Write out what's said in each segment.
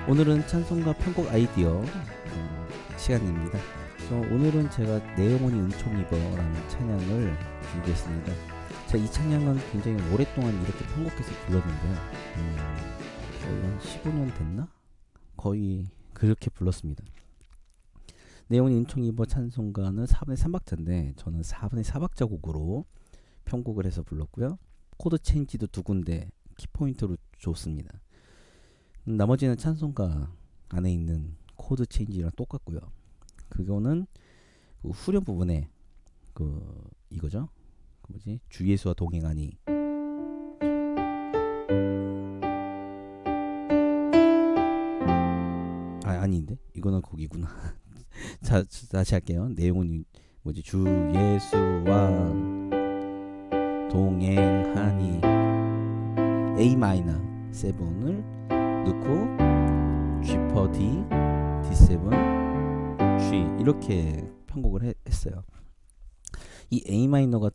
오늘은 찬송가 편곡 아이디어 시간입니다. 오늘은 제가 내 영혼이 은총입어라는 찬양을 준비했습니다. 제가 이 찬양은 굉장히 오랫동안 이렇게 편곡해서 불렀는데요. 거의 한 15년 됐나? 거의 그렇게 불렀습니다. 내 영혼이 은총입어 찬송가는 4분의 3박자인데 저는 4분의 4박자 곡으로 편곡을 해서 불렀고요. 코드 체인지도 두 군데 키포인트로 줬습니다. 나머지는 찬송가 안에 있는 코드 체인지랑 똑같고요. 그거는 그 후렴 부분에 이거죠. 주 예수와 동행하니. 아닌데 이거는 곡이구나. 자, 다시 할게요. 내용은 주 예수와 동행하니 A 마이너 7을 넣고 G4 D, D7, G 이렇게 편곡을 했어요. 이 A 마이너가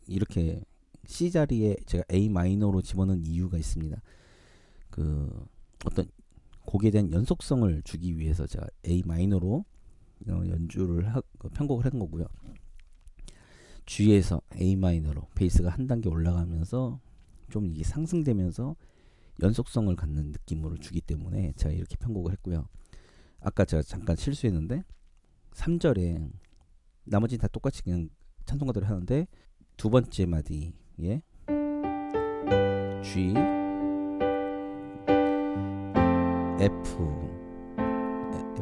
이렇게 C 자리에 제가 A 마이너로 집어넣은 이유가 있습니다. 어떤 곡에 대한 연속성을 주기 위해서 제가 A 마이너로 연주를 편곡을 한 거고요. G에서 A 마이너로 베이스가 한 단계 올라가면서 좀 이게 상승되면서 연속성을 갖는 느낌으로 주기 때문에 제가 이렇게 편곡을 했고요. 아까 제가 잠깐 실수했는데 3절에 나머지는 다 똑같이 그냥 찬송가대로 하는데 두 번째 마디에 G,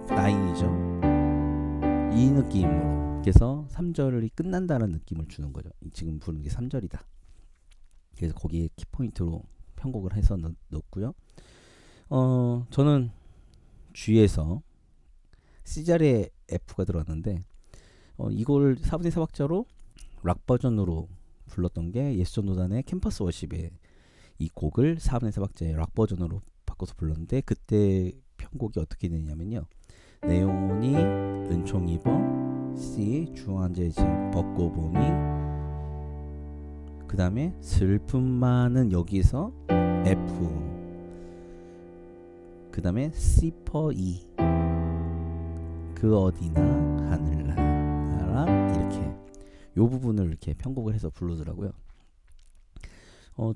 F9이죠. 이 느낌으로 그래서 3절이 끝난다는 느낌을 주는 거죠. 지금 부르는 게 3절이다. 그래서 거기에 키포인트로 편곡을 해서 넣었고요. 저는 G에서 C자리에 F가 들어왔는데 이걸 4분의 4박자로 락 버전으로 불렀던 게 예수전도단의 캠퍼스 워십의 이 곡을 4분의 4박자의 락 버전으로 바꿔서 불렀는데 그때 편곡이 어떻게 되냐면요. 내 영혼이 은총 입어 C 주안재지 벗고 보니 그 다음에 슬픔만은 여기서 F 그 다음에 C 퍼 E 그 어디나 하늘나라 이렇게 요 부분을 이렇게 편곡을 해서 부르더라고요.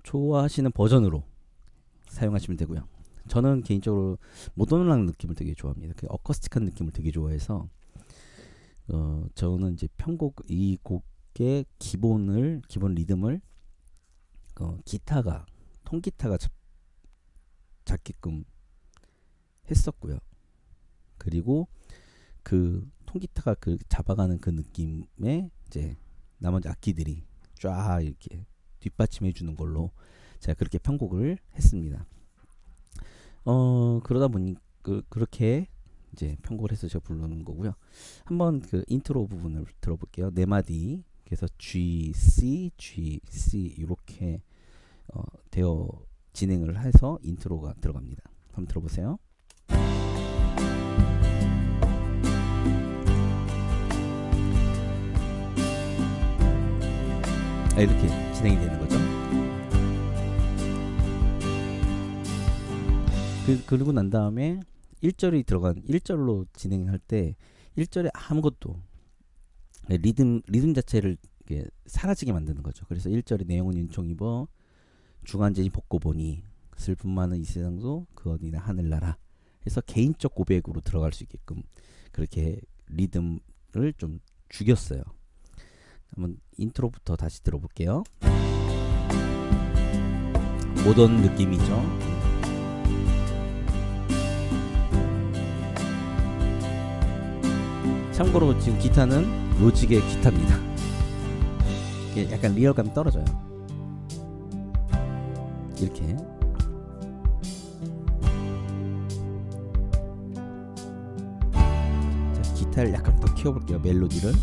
좋아하시는 버전으로 사용하시면 되고요. 저는 개인적으로 모던락 느낌을 되게 좋아합니다. 그 어쿠스틱한 느낌을 되게 좋아해서 저는 이제 편곡 이 곡의 기본 리듬을 기타가 통기타가 잡게끔 했었고요. 그리고 그 통기타가 잡아가는 그 느낌에 이제 나머지 악기들이 쫙 이렇게 뒷받침해 주는 걸로 제가 그렇게 편곡을 했습니다. 그러다 보니 그렇게 이제 편곡을 해서 제가 부르는 거고요. 한번 그 인트로 부분을 들어볼게요. 네 마디 그래서 G, C, G, C 이렇게 되어 진행을 해서 인트로가 들어갑니다. 한번 들어보세요. 이렇게 진행이 되는 거죠. 그리고 난 다음에 1절이 들어간 1절로 진행할 때 1절에 아무것도 리듬 자체를 이렇게 사라지게 만드는 거죠. 그래서 1절에 내 영혼이 은총 입어 중한제니 벗고 보니 슬픔 많은 이 세상도 그 어디나 하늘나라 해서 개인적 고백으로 들어갈 수 있게끔 그렇게 리듬을 좀 죽였어요. 한번 인트로부터 다시 들어볼게요. 모던 느낌이죠. 참고로 지금 기타는 로직의 기타입니다. 이게 약간 리얼감이 떨어져요. 이렇게 자, 기타를 약간 더 키워볼게요. 멜로디를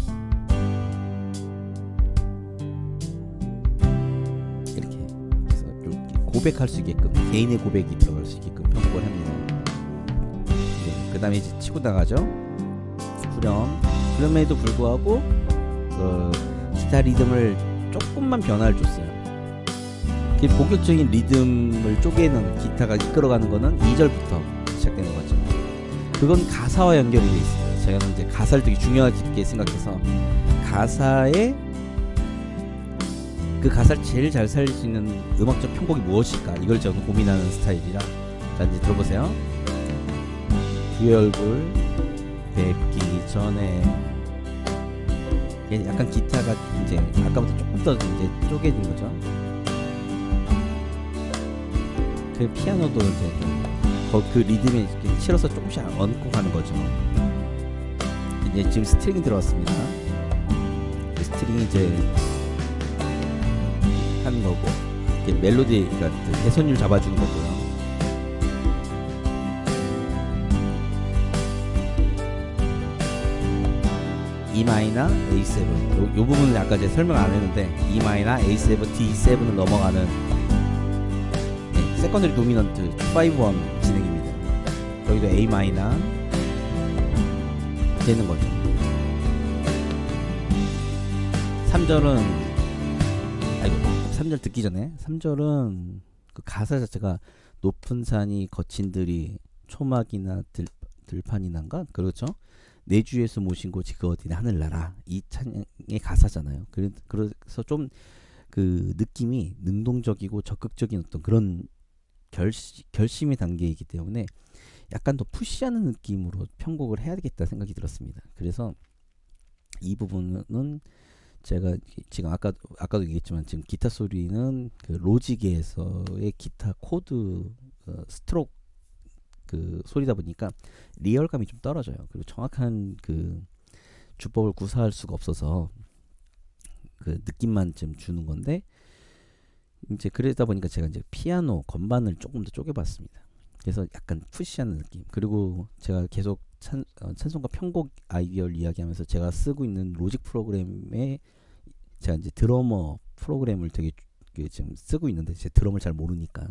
이렇게 해서 좀 고백할 수 있게끔 개인의 고백이 들어갈 수 있게끔 편곡을 합니다. 네, 그 다음에 이제 치고 나가죠. 그럼에도 불구하고 기타 리듬을 조금만 변화를 줬어요. 본격적인 리듬을 쪼개는 기타가 이끌어가는 거는 2절부터 시작되는 거죠. 그건 가사와 연결이 돼 있어요. 제가 이제 가사를 되게 중요하게 생각해서 가사에 그 가사를 제일 잘 살릴 수 있는 음악적 편곡이 무엇일까 이걸 저는 고민하는 스타일이라. 자, 이제 들어보세요. 그의 얼굴 뵙기 전에 약간 기타가 이제 아까부터 조금 더 이제 쪼개진 거죠. 그 피아노도 이제 그 리듬에 이렇게 실어서 조금씩 얹고 가는 거죠. 이제 지금 스트링이 들어왔습니다. 그 스트링이 이제 하는 거고, 멜로디, 그러니까 개선율 잡아주는 거고요. E 마이너 A7 요 부분은 아까 제가 설명 안 했는데 E 마이너 A7 D7을 넘어가는 세컨더리 도미넌트 5-1 진행입니다. 여기도 A 마이너 되는 거죠. 3절은 3절 듣기 전에 3절은 그 가사 자체가 높은 산이 거친 들이 초막이나 들판이 난가 그렇죠. 내 주에서 모신 곳이 그 어디나 하늘나라 이 찬양의 가사잖아요. 그래서 좀 그 느낌이 능동적이고 적극적인 어떤 그런 결심의 단계이기 때문에 약간 더 푸시하는 느낌으로 편곡을 해야 되겠다 생각이 들었습니다. 그래서 이 부분은 제가 지금 아까도 얘기했지만 지금 기타 소리는 그 로직에서의 기타 코드 스트로크 그 소리다 보니까 리얼감이 좀 떨어져요. 그리고 정확한 그 주법을 구사할 수가 없어서 그 느낌만 좀 주는 건데, 이제 그러다 보니까 제가 이제 피아노 건반을 조금 더 쪼개봤습니다. 그래서 약간 푸시하는 느낌. 그리고 제가 계속 찬송가 편곡 아이디어를 이야기하면서 제가 쓰고 있는 로직 프로그램에 제가 이제 드러머 프로그램을 되게 지금 쓰고 있는데 제 드럼을 잘 모르니까.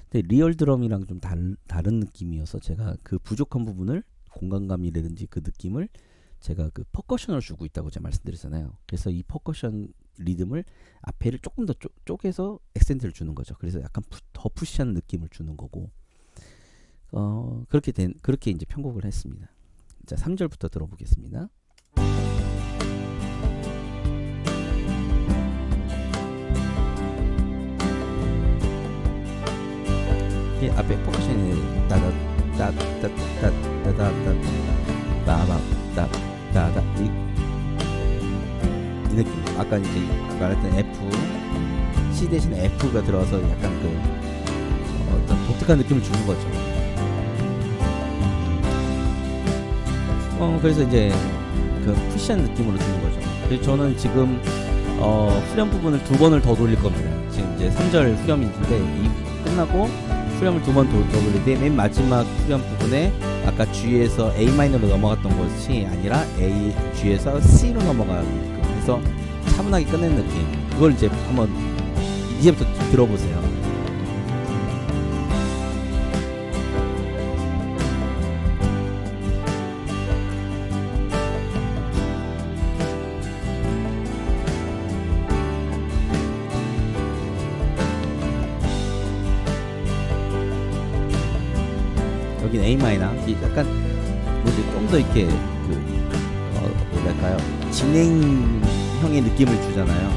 근데 리얼 드럼이랑 좀 다른 느낌이어서 제가 그 부족한 부분을 공간감이라든지 그 느낌을 제가 그 퍼커션을 주고 있다고 제가 말씀드렸잖아요. 그래서 이 퍼커션 리듬을 앞에를 조금 더 쪼개서 액센트를 주는 거죠. 그래서 약간 더 푸시한 느낌을 주는 거고, 그렇게 이제 편곡을 했습니다. 자, 3절부터 들어보겠습니다. 이 앞에 퍼커션이 이 느낌. 아까 이제 말했던 F, C 대신에 F가 들어와서 약간 그 어떤 독특한 느낌을 주는 거죠. 그래서 이제 그 푸시한 느낌으로 주는 거죠. 그래서 저는 지금 후렴 부분을 2번을 더 돌릴 겁니다. 지금 이제 3절 후렴이 있는데 이 끝나고 후렴을 2번 더 돌릴 때 맨 마지막 후렴 부분에 아까 G에서 A 마이너로 넘어갔던 것이 아니라 G에서 C로 넘어가게끔 해서 차분하게 끝낸 느낌. 그걸 이제 한번 이제부터 들어보세요. 여긴 A 마이너, 약간 좀 더 이렇게 뭐랄까요, 진행형의 느낌을 주잖아요.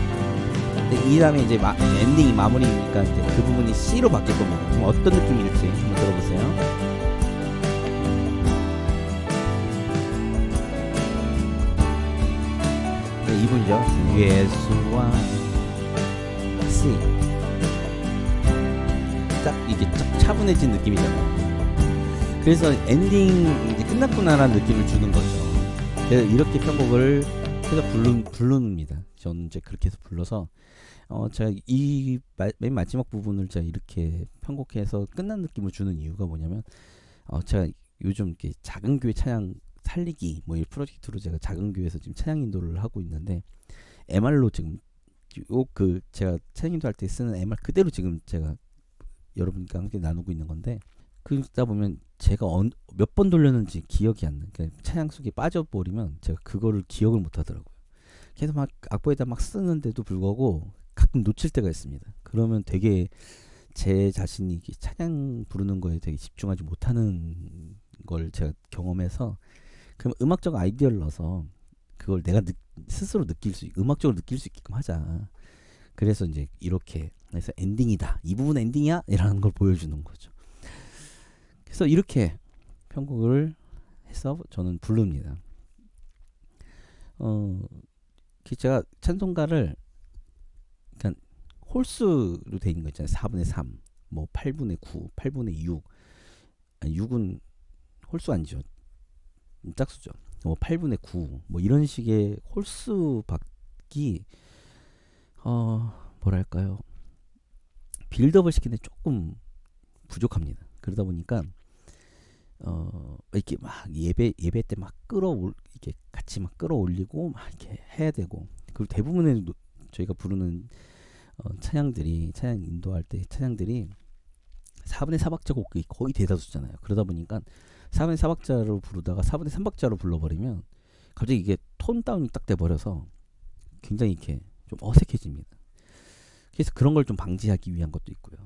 근데 이 다음에 이제 엔딩이 마무리니까 이제 그 부분이 C로 바뀔 겁니다. 그럼 어떤 느낌일지 한번 들어보세요. 네, 이분이죠. 예수와 C. 딱 이게 차분해진 느낌이잖아요. 그래서 엔딩 이제 끝났구나라는 느낌을 주는 거죠. 그래서 이렇게 편곡을 해서 부릅니다. 저는 이제 그렇게 해서 불러서 제가 이 맨 마지막 부분을 제가 이렇게 편곡해서 끝난 느낌을 주는 이유가 뭐냐면, 제가 요즘 이렇게 작은 교회 찬양 살리기 뭐 이 프로젝트로 제가 작은 교회에서 지금 찬양 인도를 하고 있는데, MR로 지금 제가 찬양 인도할 때 쓰는 MR 그대로 지금 제가 여러분과 함께 나누고 있는 건데, 그러다 보면 제가 몇 번 돌렸는지 기억이 안 나. 그러니까 찬양 속에 빠져버리면 제가 그거를 기억을 못 하더라고요. 그래서 막 악보에다 막 쓰는데도 불구하고 가끔 놓칠 때가 있습니다. 그러면 되게 제 자신이 이렇게 찬양 부르는 거에 되게 집중하지 못하는 걸 제가 경험해서 그럼 음악적 아이디어를 넣어서 그걸 내가 스스로 느낄 수 음악적으로 느낄 수 있게끔 하자. 그래서 이제 이렇게 해서 엔딩이다. 이 부분 엔딩이야? 이라는 걸 보여주는 거죠. 그래서 이렇게 편곡을 해서 저는 부릅니다. 제가 찬송가를 그러니까 홀수로 돼 있는 거 있잖아요. 4분의 3, 뭐 8분의 9, 8분의 6. 아니, 6은 홀수 아니죠. 짝수죠. 뭐 8분의 9, 뭐 이런 식의 홀수 받기 뭐랄까요? 빌드업을 시키는 데 조금 부족합니다. 그러다 보니까 이렇게 막 예배 때 막 이렇게 같이 막 끌어올리고 막 이렇게 해야 되고, 그리고 대부분의 저희가 부르는 찬양 인도할 때 찬양들이 4분의 4박자 곡이 거의 대다수잖아요. 그러다 보니까 4분의 4박자로 부르다가 4분의 3박자로 불러버리면 갑자기 이게 톤 다운이 딱 돼버려서 굉장히 이렇게 좀 어색해집니다. 그래서 그런 걸 좀 방지하기 위한 것도 있고요.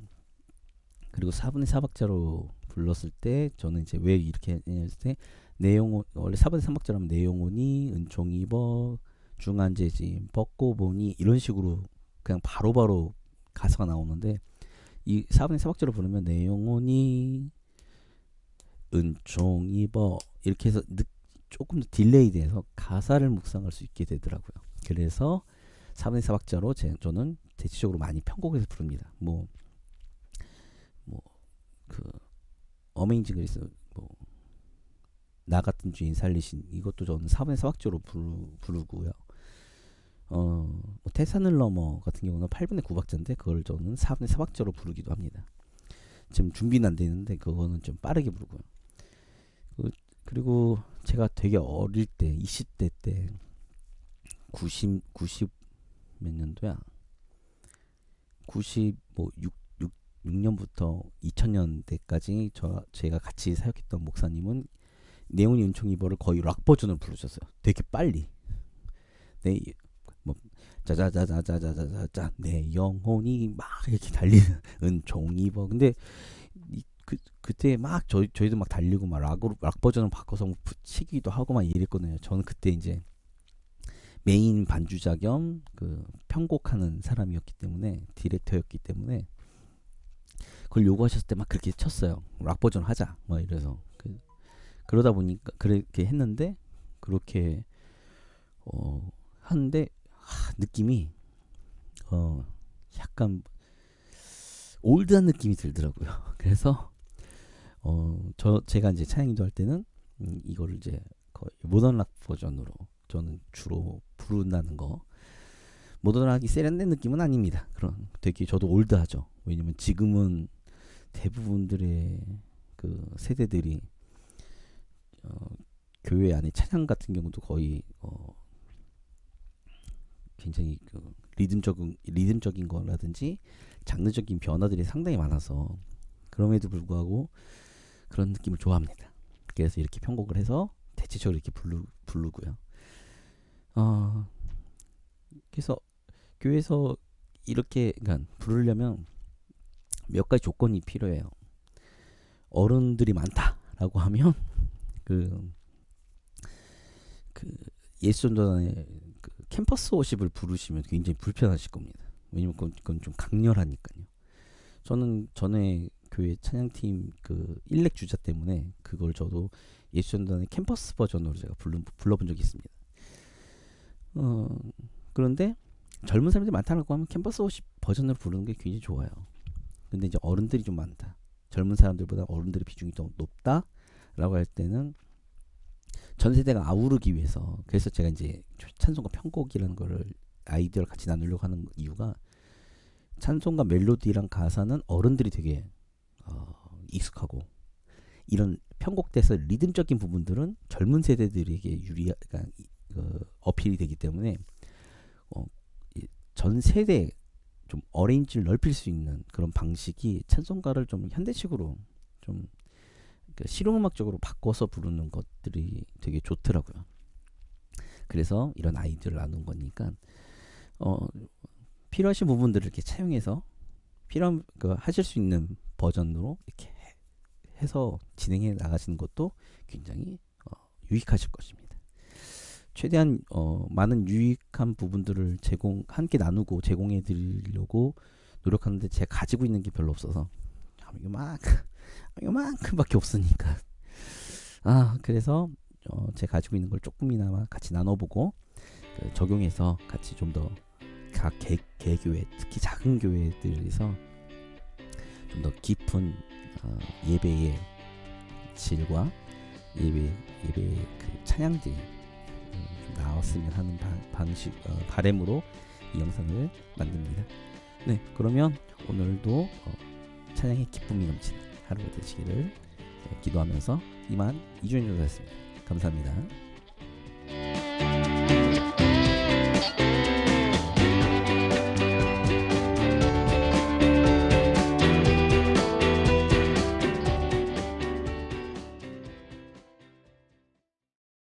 그리고 4분의 4박자로 불렀을 때 저는 이제 왜 이렇게 했을 때 내용 원래 4분의 3박자라면 내용오니 은총입어 중한재지 뻗고 보니 이런 식으로 그냥 바로바로 가사가 나오는데, 이 4분의 4박자로 부르면 내용오니 은총입어 이렇게 해서 조금 더 딜레이 돼서 가사를 묵상할 수 있게 되더라고요. 그래서 4분의 4박자로 저는 대체적으로 많이 편곡해서 부릅니다. 그 어메이징 그리스 나 같은 주인 살리신 이것도 저는 4분의 4박자로 부르고요. 뭐 태산을 넘어 같은 경우는 8분의 9박자인데 그걸 저는 4분의 4박자로 부르기도 합니다. 지금 준비는 안 되는데 그거는 좀 빠르게 부르고요. 그리고 제가 되게 어릴 때 20대 때 90 몇 년도야? 6년부터 2000년대까지 제가 같이 사역했던 목사님은 내용이 은총이버를 거의 락 버전을 부르셨어요. 되게 빨리. 네, 뭐 짜자자자자자자자 내 영혼이 막 이렇게 달리는 은총이버. 근데 그때 막 저희도 막 달리고 막 락 버전을 바꿔서 뭐 붙이기도 하고 막 이랬거든요. 저는 그때 이제 메인 반주자 겸 그 편곡하는 사람이었기 때문에, 디렉터였기 때문에 그걸 요구하셨을 때 막 그렇게 쳤어요. 락 버전 하자 뭐 이래서 그러다 보니까 그렇게 했는데, 그렇게 하는데 느낌이 약간 올드한 느낌이 들더라고요. 그래서 제가 이제 찬양인도 할 때는 이거를 이제 거의 모던 락 버전으로 저는 주로 부른다는 거. 모던하기 세련된 느낌은 아닙니다. 그런 되게 저도 올드하죠. 왜냐면 지금은 대부분들의 그 세대들이 교회 안에 찬양 같은 경우도 거의 굉장히 그 리듬적인 거라든지 장르적인 변화들이 상당히 많아서 그럼에도 불구하고 그런 느낌을 좋아합니다. 그래서 이렇게 편곡을 해서 대체적으로 이렇게 부르고요. 그래서 교회에서 이렇게 그러니까 부르려면 몇 가지 조건이 필요해요. 어른들이 많다라고 하면 그 예수전도단의 그 캠퍼스 워십을 부르시면 굉장히 불편하실 겁니다. 왜냐면 그건 좀 강렬하니까요. 저는 전에 교회 찬양팀 그 일렉 주자 때문에 그걸 저도 예수전도단의 캠퍼스 버전으로 제가 불러본 적이 있습니다. 그런데 젊은 사람들이 많다라고 하면 캠퍼스 워십 버전으로 부르는 게 굉장히 좋아요. 근데 이제 어른들이 좀 많다, 젊은 사람들보다 어른들의 비중이 더 높다라고 할 때는 전 세대가 아우르기 위해서, 그래서 제가 이제 찬송가 편곡이라는 거를 아이디어를 같이 나누려고 하는 이유가, 찬송가 멜로디랑 가사는 어른들이 되게 익숙하고, 이런 편곡돼서 리듬적인 부분들은 젊은 세대들에게 그러니까 어필이 되기 때문에 전 세대 좀 어레인지를 넓힐 수 있는 그런 방식이 찬송가를 좀 현대식으로 좀 실용음악적으로 바꿔서 부르는 것들이 되게 좋더라고요. 그래서 이런 아이디어를 나눈 거니까 필요하신 부분들을 이렇게 차용해서 필요한 하실 수 있는 버전으로 이렇게 해서 진행해 나가시는 것도 굉장히 유익하실 것입니다. 최대한 많은 유익한 부분들을 함께 나누고 제공해 드리려고 노력하는데 제가 가지고 있는 게 별로 없어서 이만큼밖에 없으니까 그래서 제가 가지고 있는 걸 조금이나마 같이 나눠보고 적용해서 같이 좀 더 각 개교회, 특히 작은 교회들에서 좀 더 깊은 예배의 질과 예배의 그 찬양들이 좀 나왔으면 하는 바람으로 이 영상을 만듭니다. 네, 그러면 오늘도 찬양의 기쁨이 넘치는 하루가 되시기를 기도하면서 이만 이준희 조사였습니다. 감사합니다.